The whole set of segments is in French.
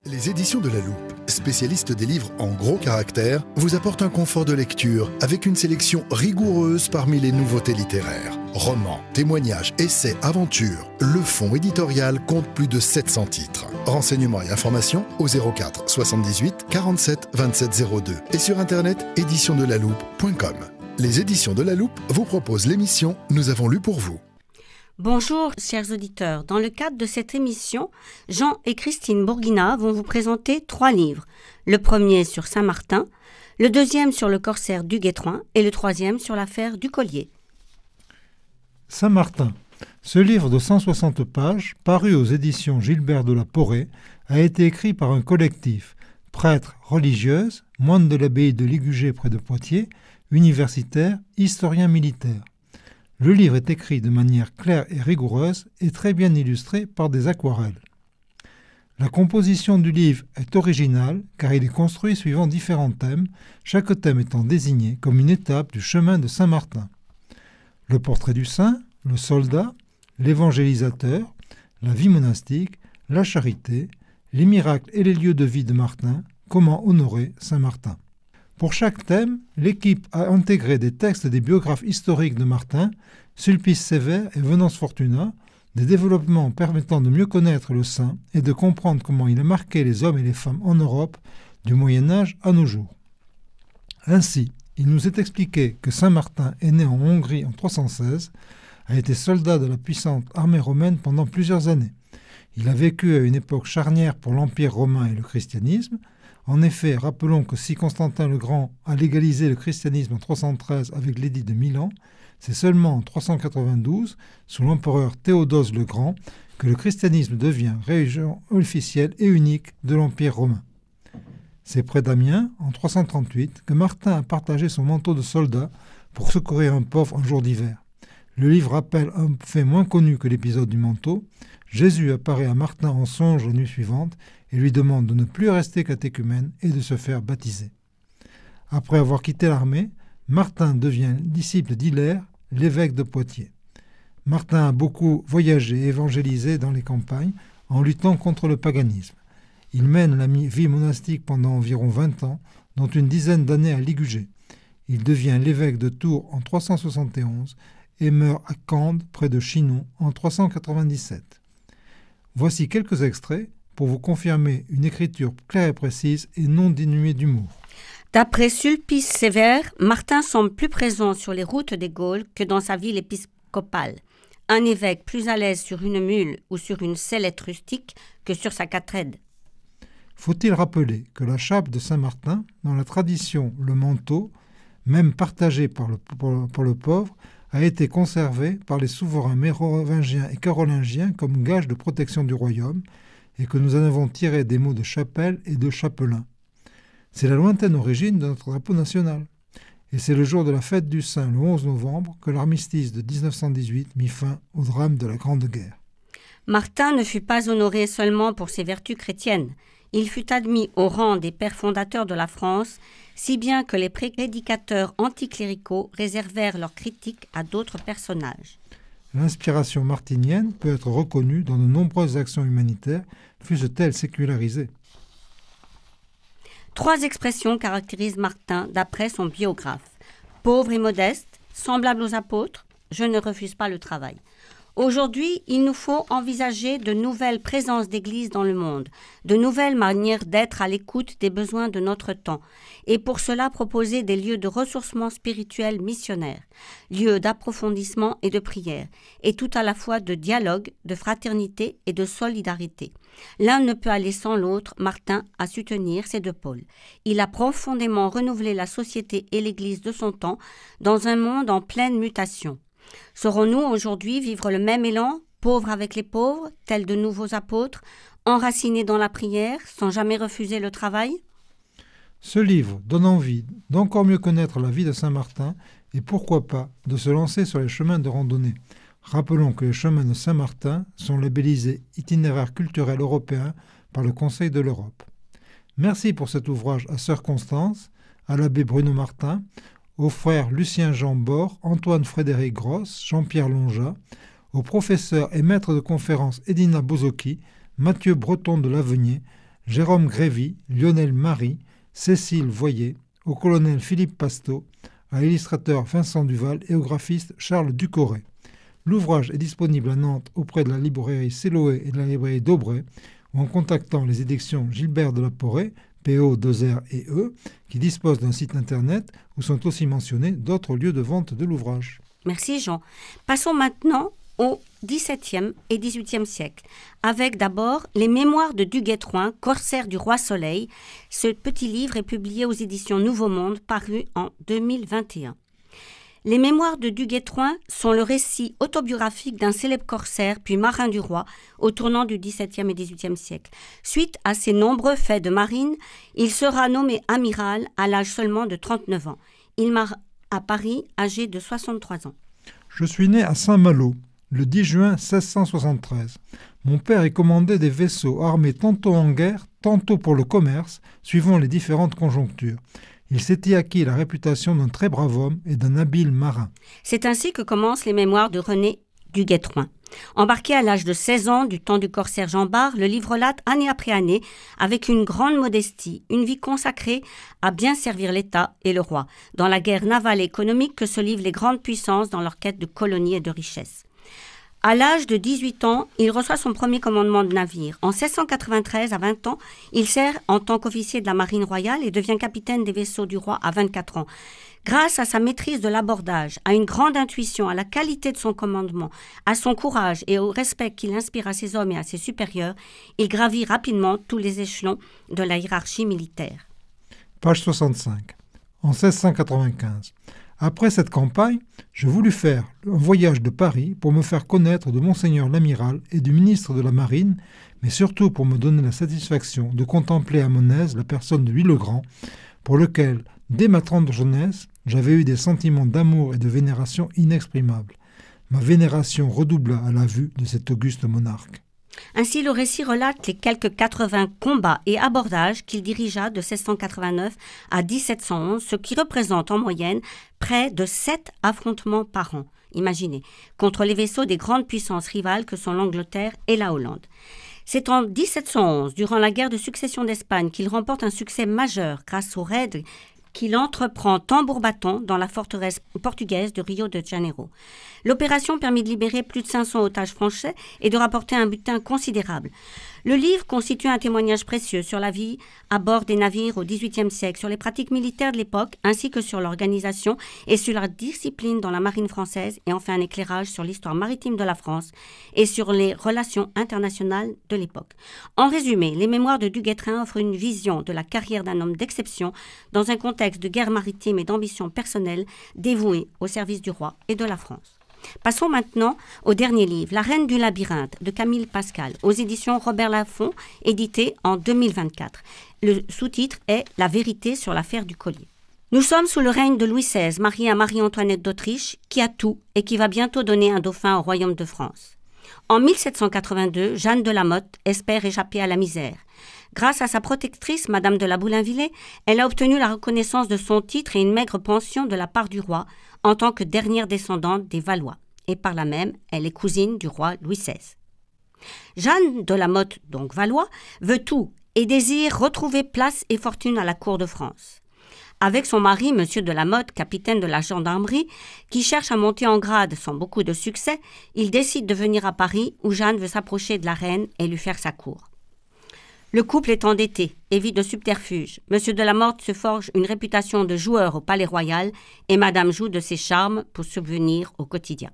Les éditions de La Loupe, spécialistes des livres en gros caractères, vous apportent un confort de lecture avec une sélection rigoureuse parmi les nouveautés littéraires. Romans, témoignages, essais, aventures, le fonds éditorial compte plus de 700 titres. Renseignements et informations au 04 78 47 27 02 et sur internet éditiondelaloupe.com. Les éditions de La Loupe vous proposent l'émission Nous avons lu pour vous. Bonjour, chers auditeurs. Dans le cadre de cette émission, Jean et Christine Bourguina vont vous présenter 3 livres. Le premier sur Saint-Martin, le deuxième sur le corsaire du Guétrouin et le troisième sur l'affaire du Collier. Saint-Martin. Ce livre de 160 pages, paru aux éditions Gilbert de la Porée, a été écrit par un collectif, prêtres, religieuses, moines de l'abbaye de Ligugé près de Poitiers, universitaires, historiens militaires. Le livre est écrit de manière claire et rigoureuse et très bien illustré par des aquarelles. La composition du livre est originale car il est construit suivant différents thèmes, chaque thème étant désigné comme une étape du chemin de Saint-Martin. Le portrait du saint, le soldat, l'évangélisateur, la vie monastique, la charité, les miracles et les lieux de vie de Martin, comment honorer Saint-Martin. Pour chaque thème, l'équipe a intégré des textes des biographes historiques de Martin, Sulpice Sévère et Venance Fortuna, des développements permettant de mieux connaître le saint et de comprendre comment il a marqué les hommes et les femmes en Europe du Moyen-Âge à nos jours. Ainsi, il nous est expliqué que Saint-Martin est né en Hongrie en 316, a été soldat de la puissante armée romaine pendant plusieurs années. Il a vécu à une époque charnière pour l'Empire romain et le christianisme. En effet, rappelons que si Constantin le Grand a légalisé le christianisme en 313 avec l'édit de Milan, c'est seulement en 392, sous l'empereur Théodose le Grand, que le christianisme devient religion officielle et unique de l'Empire romain. C'est près d'Amiens, en 338, que Martin a partagé son manteau de soldat pour secourir un pauvre un jour d'hiver. Le livre rappelle un fait moins connu que l'épisode du manteau. Jésus apparaît à Martin en songe la nuit suivante et lui demande de ne plus rester catéchumène et de se faire baptiser. Après avoir quitté l'armée, Martin devient disciple d'Hilaire, l'évêque de Poitiers. Martin a beaucoup voyagé et évangélisé dans les campagnes en luttant contre le paganisme. Il mène la vie monastique pendant environ 20 ans, dont une dizaine d'années à Ligugé. Il devient l'évêque de Tours en 371 et meurt à Cande, près de Chinon, en 397. Voici quelques extraits pour vous confirmer une écriture claire et précise et non dénuée d'humour. D'après Sulpice Sévère, Martin semble plus présent sur les routes des Gaules que dans sa ville épiscopale. Un évêque plus à l'aise sur une mule ou sur une sellette rustique que sur sa cathèdre. Faut-il rappeler que la chape de Saint-Martin, dans la tradition le manteau, même partagé pour le pauvre, a été conservé par les souverains mérovingiens et carolingiens comme gage de protection du royaume et que nous en avons tiré des mots de chapelle et de chapelain. C'est la lointaine origine de notre drapeau national. Et c'est le jour de la fête du Saint, le 11 novembre, que l'armistice de 1918 mit fin au drame de la Grande Guerre. Martin ne fut pas honoré seulement pour ses vertus chrétiennes. Il fut admis au rang des pères fondateurs de la France, si bien que les prédicateurs anticléricaux réservèrent leurs critiques à d'autres personnages. L'inspiration martinienne peut être reconnue dans de nombreuses actions humanitaires, fussent-elles sécularisées. 3 expressions caractérisent Martin d'après son biographe. Pauvre et modeste, semblable aux apôtres, je ne refuse pas le travail. Aujourd'hui, il nous faut envisager de nouvelles présences d'église dans le monde, de nouvelles manières d'être à l'écoute des besoins de notre temps, et pour cela proposer des lieux de ressourcement spirituel missionnaire, lieux d'approfondissement et de prière, et tout à la fois de dialogue, de fraternité et de solidarité. L'un ne peut aller sans l'autre. Martin a su tenir ces 2 pôles. Il a profondément renouvelé la société et l'église de son temps dans un monde en pleine mutation. Saurons-nous aujourd'hui vivre le même élan, pauvres avec les pauvres, tels de nouveaux apôtres, enracinés dans la prière, sans jamais refuser le travail ? Ce livre donne envie d'encore mieux connaître la vie de Saint-Martin et pourquoi pas de se lancer sur les chemins de randonnée. Rappelons que les chemins de Saint-Martin sont labellisés itinéraires culturels européens par le Conseil de l'Europe. Merci pour cet ouvrage à Sœur Constance, à l'abbé Bruno Martin, aux frères Lucien Jean Bord, Antoine Frédéric Grosse, Jean-Pierre Lonja, aux professeurs et maîtres de conférences Edina Bozocchi, Mathieu Breton de Lavenier, Jérôme Grévy, Lionel Marie, Cécile Voyer, au colonel Philippe Pasteau, à l'illustrateur Vincent Duval et au graphiste Charles Ducoré. L'ouvrage est disponible à Nantes auprès de la librairie Siloé et de la librairie d'Aubray ou en contactant les éditions Gilbert de la Porée, PO2RE, qui disposent d'un site internet où sont aussi mentionnés d'autres lieux de vente de l'ouvrage. Merci Jean. Passons maintenant au XVIIe et XVIIIe siècle, avec d'abord les Mémoires de Duguay-Trouin, corsaire du roi Soleil. Ce petit livre est publié aux éditions Nouveau Monde, paru en 2021. Les Mémoires de Duguay-Trouin sont le récit autobiographique d'un célèbre corsaire puis marin du roi au tournant du XVIIe et XVIIIe siècle. Suite à ses nombreux faits de marine, il sera nommé amiral à l'âge seulement de 39 ans. Il meurt à Paris, âgé de 63 ans. Je suis né à Saint-Malo, le 10 juin 1673. Mon père y commandait des vaisseaux armés tantôt en guerre, tantôt pour le commerce, suivant les différentes conjonctures. Il s'était acquis la réputation d'un très brave homme et d'un habile marin. C'est ainsi que commencent les Mémoires de René Duguay-Trouin. Embarqué à l'âge de 16 ans du temps du corsaire Jean Bart, le livre relate année après année, avec une grande modestie, une vie consacrée à bien servir l'État et le roi, dans la guerre navale et économique que se livrent les grandes puissances dans leur quête de colonies et de richesses. À l'âge de 18 ans, il reçoit son premier commandement de navire. En 1693, à 20 ans, il sert en tant qu'officier de la marine royale et devient capitaine des vaisseaux du roi à 24 ans. Grâce à sa maîtrise de l'abordage, à une grande intuition, à la qualité de son commandement, à son courage et au respect qu'il inspire à ses hommes et à ses supérieurs, il gravit rapidement tous les échelons de la hiérarchie militaire. Page 65. En 1695. Après cette campagne, je voulus faire un voyage de Paris pour me faire connaître de Monseigneur l'Amiral et du ministre de la Marine, mais surtout pour me donner la satisfaction de contempler à mon aise la personne de Louis le Grand, pour lequel, dès ma tendre jeunesse, j'avais eu des sentiments d'amour et de vénération inexprimables. Ma vénération redoubla à la vue de cet auguste monarque. Ainsi, le récit relate les quelques 80 combats et abordages qu'il dirigea de 1689 à 1711, ce qui représente en moyenne près de 7 affrontements par an, imaginez, contre les vaisseaux des grandes puissances rivales que sont l'Angleterre et la Hollande. C'est en 1711, durant la guerre de succession d'Espagne, qu'il remporte un succès majeur grâce aux raids qu'il entreprend tambour battant dans la forteresse portugaise de Rio de Janeiro. L'opération permit de libérer plus de 500 otages français et de rapporter un butin considérable. Le livre constitue un témoignage précieux sur la vie à bord des navires au XVIIIe siècle, sur les pratiques militaires de l'époque, ainsi que sur l'organisation et sur la discipline dans la marine française, et enfin un éclairage sur l'histoire maritime de la France et sur les relations internationales de l'époque. En résumé, les Mémoires de Duguay-Trouin offrent une vision de la carrière d'un homme d'exception dans un contexte de guerre maritime et d'ambition personnelle dévoué au service du roi et de la France. Passons maintenant au dernier livre, La Reine du Labyrinthe, de Camille Pascal, aux éditions Robert Laffont, édité en 2024. Le sous-titre est « La vérité sur l'affaire du collier ». Nous sommes sous le règne de Louis XVI, marié à Marie-Antoinette d'Autriche, qui a tout et qui va bientôt donner un dauphin au royaume de France. En 1782, Jeanne de La Motte espère échapper à la misère. Grâce à sa protectrice, Madame de la Boulainvilliers, elle a obtenu la reconnaissance de son titre et une maigre pension de la part du roi en tant que dernière descendante des Valois. Et par là même, elle est cousine du roi Louis XVI. Jeanne de la Motte, donc Valois, veut tout et désire retrouver place et fortune à la cour de France. Avec son mari, Monsieur de la Motte, capitaine de la gendarmerie, qui cherche à monter en grade sans beaucoup de succès, il décide de venir à Paris où Jeanne veut s'approcher de la reine et lui faire sa cour. Le couple est endetté et vit de subterfuges. Monsieur de la Motte se forge une réputation de joueur au Palais Royal et Madame joue de ses charmes pour subvenir au quotidien.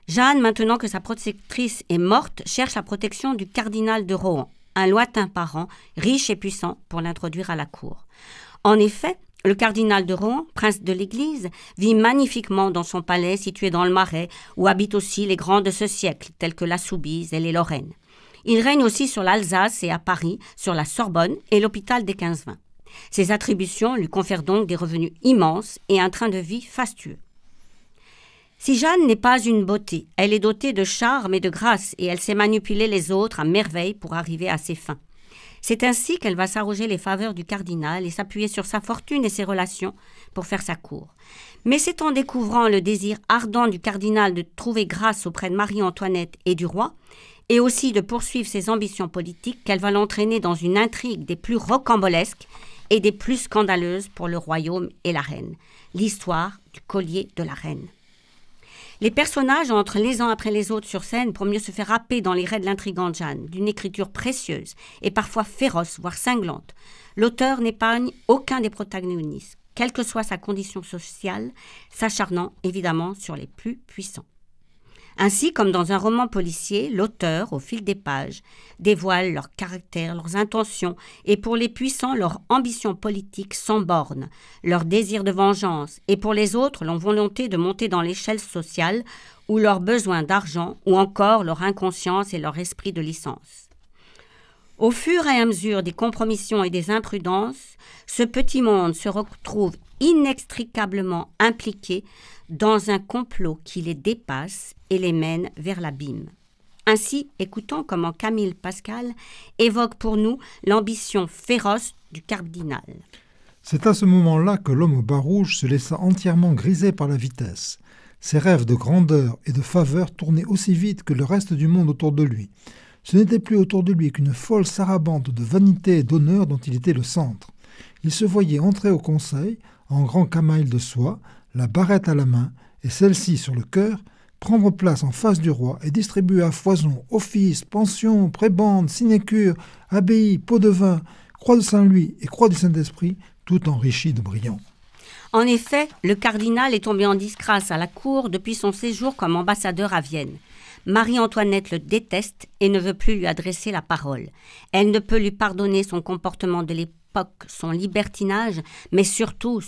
Jeanne, maintenant que sa protectrice est morte, cherche la protection du cardinal de Rohan, un lointain parent, riche et puissant, pour l'introduire à la cour. En effet, le cardinal de Rohan, prince de l'Église, vit magnifiquement dans son palais situé dans le Marais, où habitent aussi les grands de ce siècle, tels que la Soubise et les Lorraines. Il règne aussi sur l'Alsace et à Paris, sur la Sorbonne et l'hôpital des 15-20. Ses attributions lui confèrent donc des revenus immenses et un train de vie fastueux. Si Jeanne n'est pas une beauté, elle est dotée de charme et de grâce et elle sait manipuler les autres à merveille pour arriver à ses fins. C'est ainsi qu'elle va s'arroger les faveurs du cardinal et s'appuyer sur sa fortune et ses relations pour faire sa cour. Mais c'est en découvrant le désir ardent du cardinal de trouver grâce auprès de Marie-Antoinette et du roi et aussi de poursuivre ses ambitions politiques qu'elle va l'entraîner dans une intrigue des plus rocambolesques et des plus scandaleuses pour le royaume et la reine, l'histoire du collier de la reine. Les personnages entrent les uns après les autres sur scène pour mieux se faire happer dans les raies de l'intrigante Jeanne, d'une écriture précieuse et parfois féroce, voire cinglante. L'auteur n'épargne aucun des protagonistes, quelle que soit sa condition sociale, s'acharnant évidemment sur les plus puissants. Ainsi, comme dans un roman policier, l'auteur, au fil des pages, dévoile leur caractère, leurs intentions et pour les puissants, leur ambition politique sans borne, leur désir de vengeance et pour les autres, leur volonté de monter dans l'échelle sociale ou leur besoin d'argent ou encore leur inconscience et leur esprit de licence. Au fur et à mesure des compromissions et des imprudences, ce petit monde se retrouve inextricablement impliqué dans un complot qui les dépasse et les mène vers l'abîme. Ainsi, écoutons comment Camille Pascal évoque pour nous l'ambition féroce du cardinal. C'est à ce moment-là que l'homme au bas rouge se laissa entièrement griser par la vitesse. Ses rêves de grandeur et de faveur tournaient aussi vite que le reste du monde autour de lui. Ce n'était plus autour de lui qu'une folle sarabande de vanité et d'honneur dont il était le centre. Il se voyait entrer au conseil, en grand camail de soie, la barrette à la main, et celle-ci sur le cœur, prendre place en face du roi et distribuer à foison offices, pensions, prébendes, sinécures, abbayes, pots de vin, croix de Saint-Louis et croix du Saint-Esprit, tout enrichi de brillants. En effet, le cardinal est tombé en disgrâce à la cour depuis son séjour comme ambassadeur à Vienne. Marie-Antoinette le déteste et ne veut plus lui adresser la parole. Elle ne peut lui pardonner son comportement de l'époque, son libertinage, mais surtout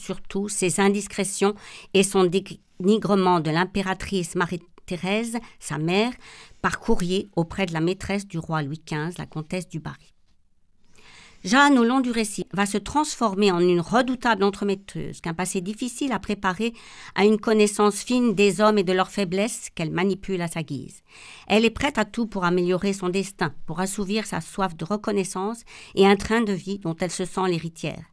ses indiscrétions et son dénigrement de l'impératrice Marie-Thérèse, sa mère, par courrier auprès de la maîtresse du roi Louis XV, la comtesse du Barry. Jeanne, au long du récit, va se transformer en une redoutable entremetteuse qu'un passé difficile a préparé à une connaissance fine des hommes et de leurs faiblesses qu'elle manipule à sa guise. Elle est prête à tout pour améliorer son destin, pour assouvir sa soif de reconnaissance et un train de vie dont elle se sent l'héritière.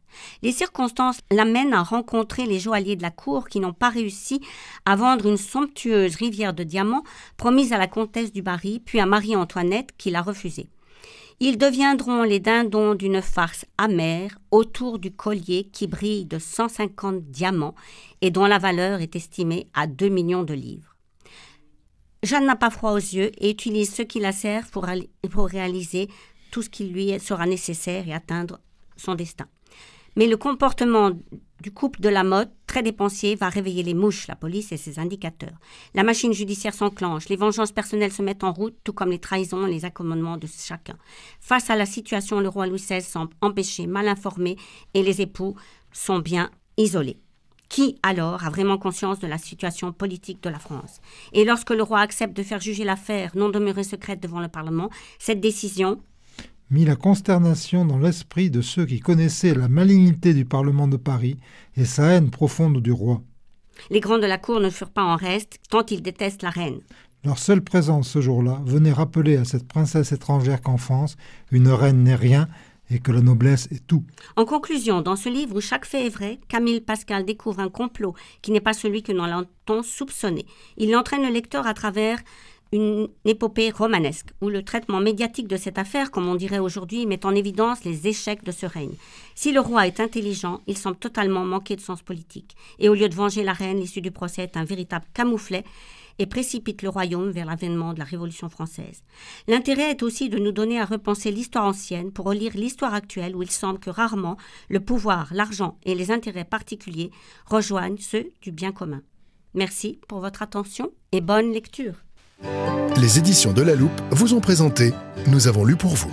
Les circonstances l'amènent à rencontrer les joailliers de la cour qui n'ont pas réussi à vendre une somptueuse rivière de diamants promise à la comtesse du Barry, puis à Marie-Antoinette qui l'a refusée. Ils deviendront les dindons d'une farce amère autour du collier qui brille de 150 diamants et dont la valeur est estimée à 2 millions de livres. Jeanne n'a pas froid aux yeux et utilise ceux qui la servent pour réaliser tout ce qui lui sera nécessaire et atteindre son destin. Mais le comportement du couple de la Motte, très dépensier, va réveiller les mouches, la police et ses indicateurs. La machine judiciaire s'enclenche, les vengeances personnelles se mettent en route, tout comme les trahisons et les accommodements de chacun. Face à la situation, le roi Louis XVI semble empêché, mal informé, et les époux sont bien isolés. Qui, alors, a vraiment conscience de la situation politique de la France? Et lorsque le roi accepte de faire juger l'affaire non demeurée secrète devant le Parlement, cette décision mit la consternation dans l'esprit de ceux qui connaissaient la malignité du Parlement de Paris et sa haine profonde du roi. Les grands de la cour ne furent pas en reste, tant ils détestent la reine. Leur seule présence ce jour-là venait rappeler à cette princesse étrangère qu'en France, une reine n'est rien et que la noblesse est tout. En conclusion, dans ce livre où chaque fait est vrai, Camille Pascal découvre un complot qui n'est pas celui que l'on entend soupçonner. Il entraîne le lecteur à travers une épopée romanesque, où le traitement médiatique de cette affaire, comme on dirait aujourd'hui, met en évidence les échecs de ce règne. Si le roi est intelligent, il semble totalement manquer de sens politique. Et au lieu de venger la reine, l'issue du procès est un véritable camouflet et précipite le royaume vers l'avènement de la Révolution française. L'intérêt est aussi de nous donner à repenser l'histoire ancienne pour relire l'histoire actuelle où il semble que rarement le pouvoir, l'argent et les intérêts particuliers rejoignent ceux du bien commun. Merci pour votre attention et bonne lecture. Les éditions de La Loupe vous ont présenté « Nous avons lu pour vous ».